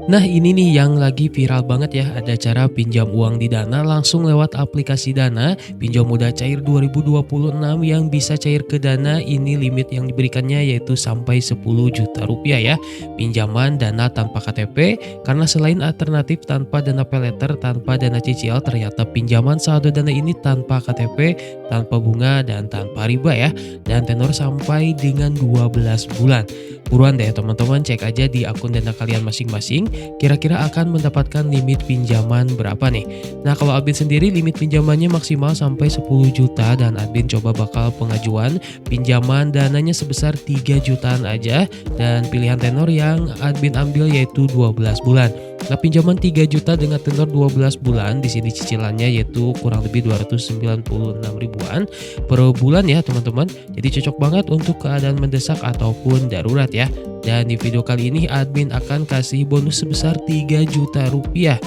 Nah ini nih yang lagi viral banget ya, ada cara pinjam uang di Dana langsung lewat aplikasi Dana, pinjam mudah cair 2026 yang bisa cair ke Dana, ini limit yang diberikannya yaitu sampai 10 juta rupiah ya. Pinjaman Dana tanpa KTP, karena selain alternatif tanpa Dana Paylater, tanpa Dana cicil, ternyata pinjaman saldo Dana ini tanpa KTP, tanpa bunga, dan tanpa riba ya. Dan tenor sampai dengan 12 bulan. Buruan deh teman-teman, cek aja di akun Dana kalian masing-masing kira-kira akan mendapatkan limit pinjaman berapa nih. Nah kalau admin sendiri limit pinjamannya maksimal sampai 10 juta dan admin coba bakal pengajuan pinjaman dananya sebesar 3 jutaan aja dan pilihan tenor yang admin ambil yaitu 12 bulan. Nah pinjaman 3 juta dengan tenor 12 bulan di sini cicilannya yaitu kurang lebih 296 ribuan per bulan ya teman-teman. Jadi cocok banget untuk keadaan mendesak ataupun darurat ya. Dan di video kali ini admin akan kasih bonus sebesar 3 juta rupiah.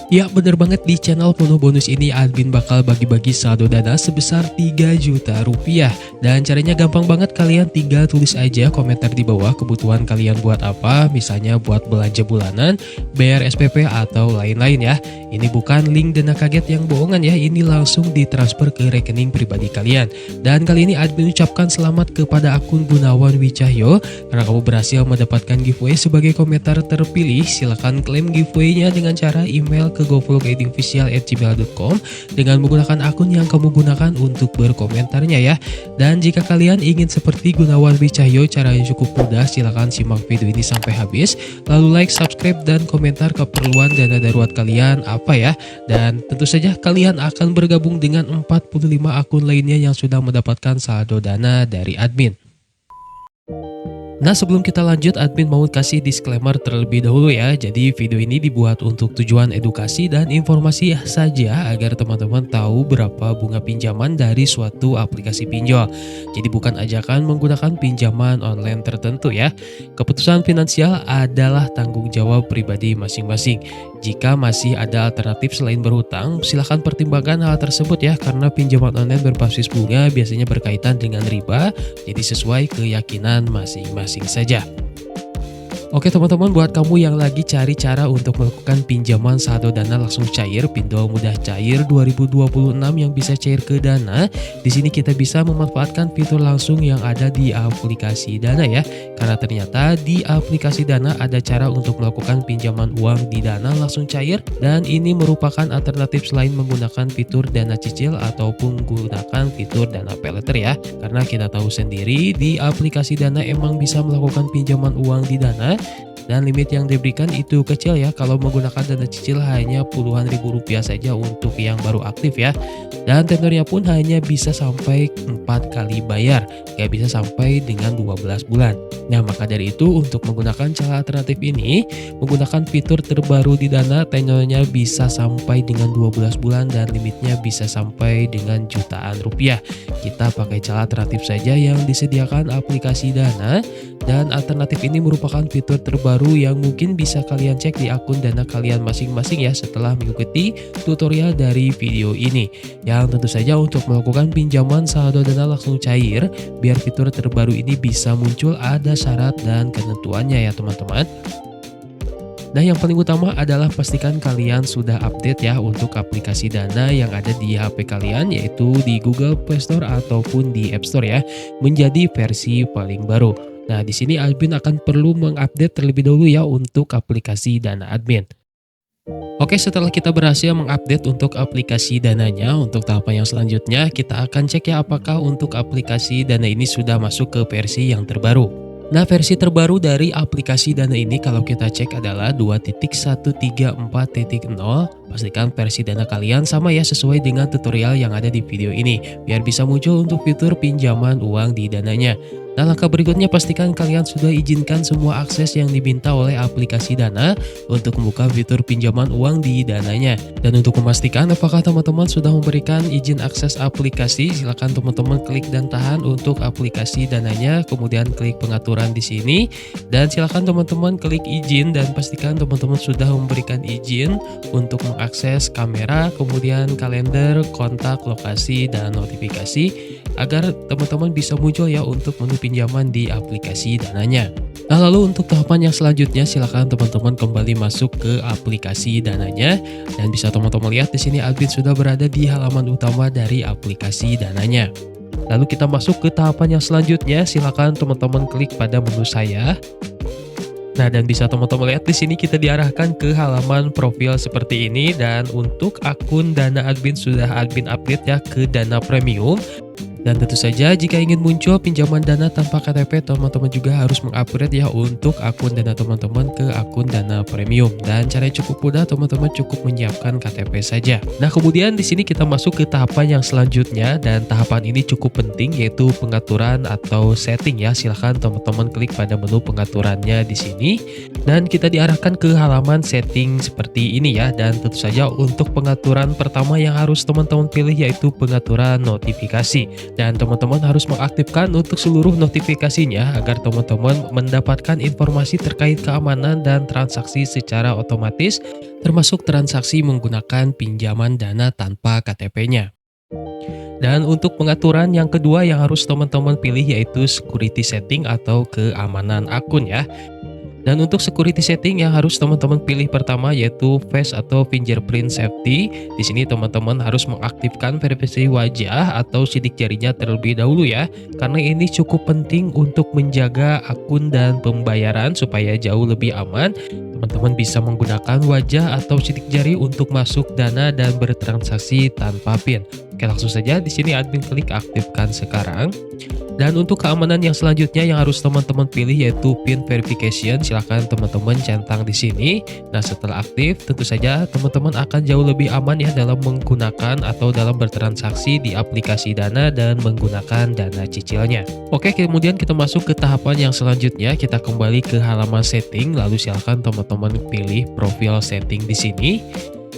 Ya bener banget, di channel penuh bonus ini admin bakal bagi-bagi saldo Dana sebesar 3 juta rupiah. Dan caranya gampang banget, kalian tinggal tulis aja komentar di bawah kebutuhan kalian buat apa, misalnya buat belanja bulanan, bayar SPP atau lain-lain ya. Ini bukan link Dana Kaget yang bohongan ya, ini langsung ditransfer ke rekening pribadi kalian. Dan kali ini admin ucapkan selamat kepada akun Gunawan Wicahyo karena kamu berhasil mendapatkan giveaway sebagai komentar terpilih. Silahkan klaim giveaway-nya dengan cara email ke govlogedofficial@gmail.com dengan menggunakan akun yang kamu gunakan untuk berkomentarnya ya. Dan jika kalian ingin seperti Gunawan Wicahyo, caranya cukup mudah, silahkan simak video ini sampai habis, lalu like, subscribe, dan komentar keperluan dana darurat kalian apa ya. Dan tentu saja kalian akan bergabung dengan 45 akun lainnya yang sudah mendapatkan saldo Dana dari admin. Nah sebelum kita lanjut, admin mau kasih disclaimer terlebih dahulu ya. Jadi video ini dibuat untuk tujuan edukasi dan informasi saja agar teman-teman tahu berapa bunga pinjaman dari suatu aplikasi pinjol. Jadi bukan ajakan menggunakan pinjaman online tertentu ya. Keputusan finansial adalah tanggung jawab pribadi masing-masing. Jika masih ada alternatif selain berhutang, silahkan pertimbangkan hal tersebut ya, karena pinjaman online berbasis bunga biasanya berkaitan dengan riba, jadi sesuai keyakinan masing-masing saja. Oke teman-teman, buat kamu yang lagi cari cara untuk melakukan pinjaman saldo Dana langsung cair, pinjol mudah cair 2026 yang bisa cair ke Dana, di sini kita bisa memanfaatkan fitur langsung yang ada di aplikasi Dana ya. Karena ternyata di aplikasi Dana ada cara untuk melakukan pinjaman uang di Dana langsung cair, dan ini merupakan alternatif selain menggunakan fitur Dana cicil ataupun menggunakan fitur Dana Paylater ya. Karena kita tahu sendiri di aplikasi Dana emang bisa melakukan pinjaman uang di Dana dan limit yang diberikan itu kecil ya. Kalau menggunakan dana cicil hanya puluhan ribu rupiah saja untuk yang baru aktif ya. Dan tenornya pun hanya bisa sampai 4 kali bayar, gak bisa sampai dengan 12 bulan. Nah maka dari itu untuk menggunakan cara alternatif ini, menggunakan fitur terbaru di Dana, tenornya bisa sampai dengan 12 bulan dan limitnya bisa sampai dengan jutaan rupiah. Kita pakai cara alternatif saja yang disediakan aplikasi Dana. Dan alternatif ini merupakan fitur terbaru yang mungkin bisa kalian cek di akun Dana kalian masing-masing ya setelah mengikuti tutorial dari video ini. Yang tentu saja untuk melakukan pinjaman saldo Dana langsung cair, biar fitur terbaru ini bisa muncul ada syarat dan ketentuannya ya teman-teman. Nah yang paling utama adalah pastikan kalian sudah update ya untuk aplikasi Dana yang ada di HP kalian, yaitu di Google Play Store ataupun di App Store ya, menjadi versi paling baru. Nah di sini admin akan perlu mengupdate terlebih dahulu ya untuk aplikasi Dana admin. Oke, setelah kita berhasil mengupdate untuk aplikasi Dananya, untuk tahapan yang selanjutnya kita akan cek ya apakah untuk aplikasi Dana ini sudah masuk ke versi yang terbaru. Nah versi terbaru dari aplikasi Dana ini kalau kita cek adalah 2.134.0. Pastikan versi Dana kalian sama ya sesuai dengan tutorial yang ada di video ini, biar bisa muncul untuk fitur pinjaman uang di Dananya. Nah langkah berikutnya pastikan kalian sudah izinkan semua akses yang diminta oleh aplikasi Dana untuk membuka fitur pinjaman uang di Dananya. Dan untuk memastikan apakah teman-teman sudah memberikan izin akses aplikasi, silakan teman-teman klik dan tahan untuk aplikasi Dananya, kemudian klik pengaturan di sini, dan silakan teman-teman klik izin dan pastikan teman-teman sudah memberikan izin untuk mengakses kamera, kemudian kalender, kontak, lokasi, dan notifikasi. agar teman-teman bisa muncul ya untuk menu pinjaman di aplikasi Dananya. Nah, lalu untuk tahapan yang selanjutnya silakan teman-teman kembali masuk ke aplikasi Dananya dan bisa teman-teman lihat di sini admin sudah berada di halaman utama dari aplikasi Dananya. Lalu kita masuk ke tahapan yang selanjutnya, silakan teman-teman klik pada menu saya. Nah, dan bisa teman-teman lihat di sini kita diarahkan ke halaman profil seperti ini, dan untuk akun Dana admin sudah admin update ya ke Dana Premium. Dan tentu saja jika ingin muncul pinjaman Dana tanpa KTP, teman-teman juga harus mengupgrade ya untuk akun Dana teman-teman ke akun Dana Premium. Dan caranya cukup mudah, teman-teman cukup menyiapkan KTP saja. Nah, kemudian di sini kita masuk ke tahapan yang selanjutnya, dan tahapan ini cukup penting yaitu pengaturan atau setting ya. Silahkan teman-teman klik pada menu pengaturannya di sini dan kita diarahkan ke halaman setting seperti ini ya. Dan tentu saja untuk pengaturan pertama yang harus teman-teman pilih yaitu pengaturan notifikasi. Dan teman-teman harus mengaktifkan untuk seluruh notifikasinya agar teman-teman mendapatkan informasi terkait keamanan dan transaksi secara otomatis, termasuk transaksi menggunakan pinjaman Dana tanpa KTP-nya. Dan untuk pengaturan yang kedua yang harus teman-teman pilih yaitu security setting atau keamanan akun ya. Dan untuk security setting yang harus teman-teman pilih pertama yaitu face atau fingerprint safety. Di sini teman-teman harus mengaktifkan verifikasi wajah atau sidik jarinya terlebih dahulu ya. Karena ini cukup penting untuk menjaga akun dan pembayaran supaya jauh lebih aman. Teman-teman bisa menggunakan wajah atau sidik jari untuk masuk Dana dan bertransaksi tanpa PIN. Oke, langsung saja di sini admin klik aktifkan sekarang. Dan untuk keamanan yang selanjutnya yang harus teman-teman pilih yaitu PIN verification. Silahkan teman-teman centang di sini. Nah, setelah aktif tentu saja teman-teman akan jauh lebih aman ya dalam menggunakan atau dalam bertransaksi di aplikasi Dana dan menggunakan dana cicilnya. Oke, kemudian kita masuk ke tahapan yang selanjutnya. Kita kembali ke halaman setting, lalu silahkan teman-teman pilih profil setting di sini.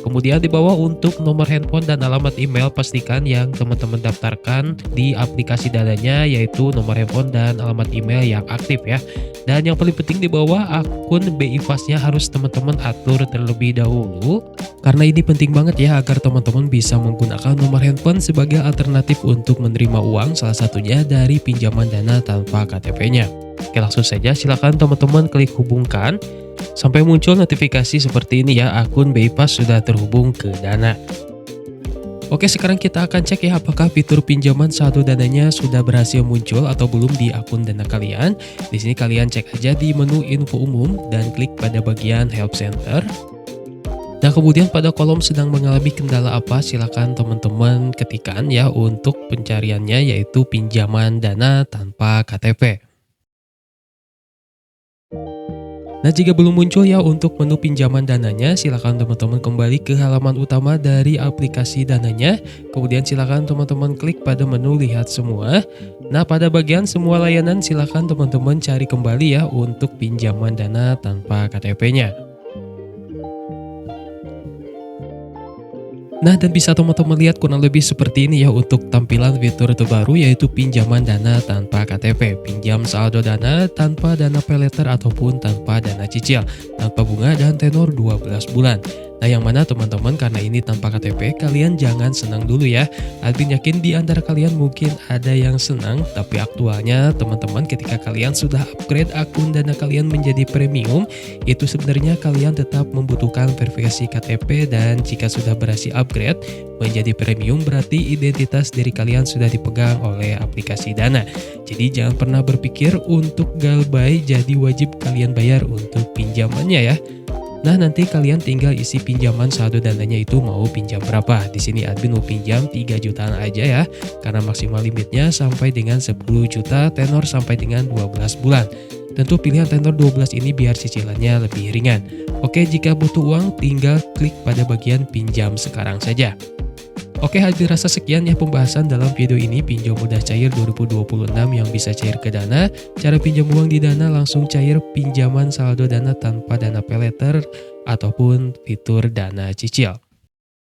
Kemudian di bawah untuk nomor handphone dan alamat email, pastikan yang teman-teman daftarkan di aplikasi Dananya yaitu nomor handphone dan alamat email yang aktif ya. Dan yang paling penting di bawah akun BI Fast-nya harus teman-teman atur terlebih dahulu. Karena ini penting banget ya agar teman-teman bisa menggunakan nomor handphone sebagai alternatif untuk menerima uang, salah satunya dari pinjaman Dana tanpa KTP-nya. Oke, langsung saja silakan teman-teman klik hubungkan. Sampai muncul notifikasi seperti ini ya, akun BI Fast sudah terhubung ke Dana. Oke, sekarang kita akan cek ya apakah fitur pinjaman saldo Dananya sudah berhasil muncul atau belum di akun Dana kalian. Di sini kalian cek aja di menu info umum dan klik pada bagian Help Center. Nah, kemudian pada kolom sedang mengalami kendala apa, silakan teman-teman ketikkan ya untuk pencariannya yaitu pinjaman Dana tanpa KTP. Nah, jika belum muncul ya untuk menu pinjaman Dananya, silakan teman-teman kembali ke halaman utama dari aplikasi Dananya. Kemudian silakan teman-teman klik pada menu lihat semua. Nah, pada bagian semua layanan silakan teman-teman cari kembali ya untuk pinjaman Dana tanpa KTP-nya. Nah, dan bisa teman-teman lihat kurang lebih seperti ini ya untuk tampilan fitur terbaru yaitu pinjaman Dana tanpa KTP, pinjam saldo Dana tanpa dana paylater ataupun tanpa dana cicil, tanpa bunga dan tenor 12 bulan. Nah, yang mana teman-teman karena ini tanpa KTP, kalian jangan senang dulu ya. Admin yakin di antara kalian mungkin ada yang senang, tapi aktualnya teman-teman ketika kalian sudah upgrade akun Dana kalian menjadi premium, itu sebenarnya kalian tetap membutuhkan verifikasi KTP, dan jika sudah berhasil upgrade menjadi premium berarti identitas diri kalian sudah dipegang oleh aplikasi Dana. Jadi jangan pernah berpikir untuk galbay jadi wajib kalian bayar untuk pinjamannya ya. Nah, nanti kalian tinggal isi pinjaman saldo Dananya itu mau pinjam berapa. Di sini admin mau pinjam 3 jutaan aja ya, karena maksimal limitnya sampai dengan 10 juta, tenor sampai dengan 12 bulan. Tentu pilihan tenor 12 ini biar cicilannya lebih ringan. Oke, jika butuh uang tinggal klik pada bagian pinjam sekarang saja. Oke, admin rasa sekian ya pembahasan dalam video ini pinjam mudah cair 2026 yang bisa cair ke Dana, cara pinjam uang di Dana langsung cair, pinjaman saldo Dana tanpa dana paylater ataupun fitur dana cicil.